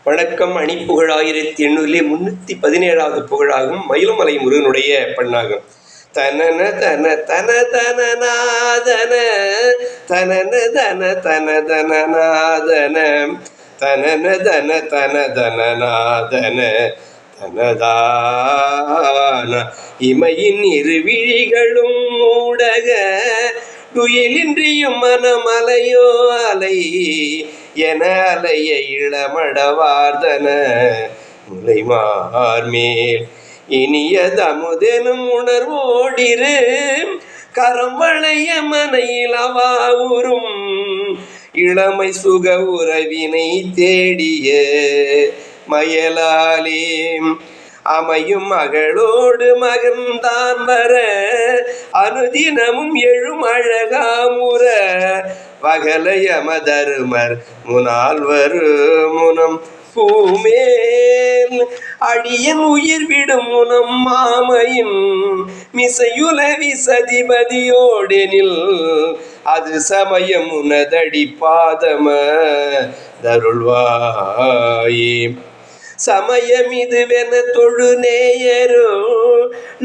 வணக்கம். அணிப்புகழ் 1817வது புகழாகும். மயிலுமலை முருகனுடைய பண்ணாகும். தனன தன தன தனநாதன தனன தன தன தனநாதன தனன தன தன தனநாதன தனதான இமையின் இருவிழிகளும் ஊடக துயிலின்றியும் மனமலையோ அலை என அலைய இளமடவார்தன முலைமார்மேல் இனிய தமுதெனும் உணர்வோடிரு கரம் வளைய மனையில் அவாவுறும் இளமை சுக உறவினை தேடிய மயலாலே அமையும் மகளோடு மகன்தான் வர அனுதினமும் எழும் அழகாமுற வகலையமதருமர் முனால் வரும் முனம் பூமேல் அடியன் உயிர் விடும் முனம் மாமையின் மிசையுலவி சதிபதியோடெனில் அது சமயம் உனதடி பாதம தருள்வாயே. சமயம் இதுவென தொழு நேயரோ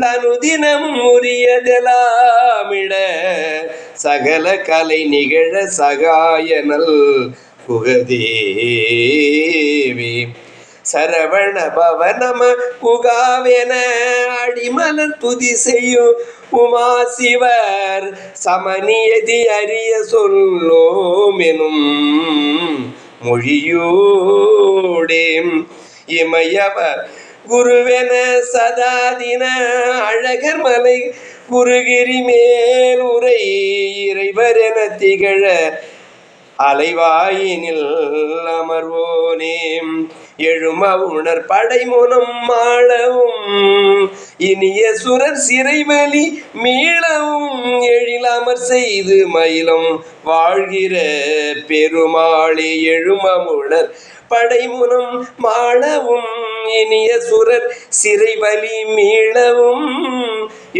நனுதினம் உரியதெலாமிட சகல கலை நிகழ சகாயனல் புகதேவி சரவண பவனம புகாவென அடிமலர் துதி செய்யும் உமா சிவர் சமநியதி அறிய சொல்லோமெனும் மொழியோடே இமையவ குருவென சதாதின அழகர் மலை குருகிரி மேல் உரை இறைவர் என திகழ அலைவாயினில் அமர்வோனே. எழும உணர் படைமுனம் மாளவும் இனிய சுரர் சிறைவலி மீளவும் எழிலமர் செய்து மயிலும் வாழ்கிற பெருமாளே. எழும உணர் படைமுனம் மாளவும் இனிய சுரர் சிறைவலி மீளவும்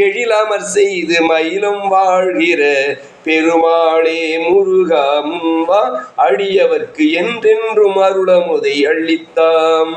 எழிலமர் செய்து மயிலும் வாழ்கிற பெருமாளே. முருகா முன்வா அடியவர்க்கு என்றென்றும் அருளமுதை அள்ளித்தாம்.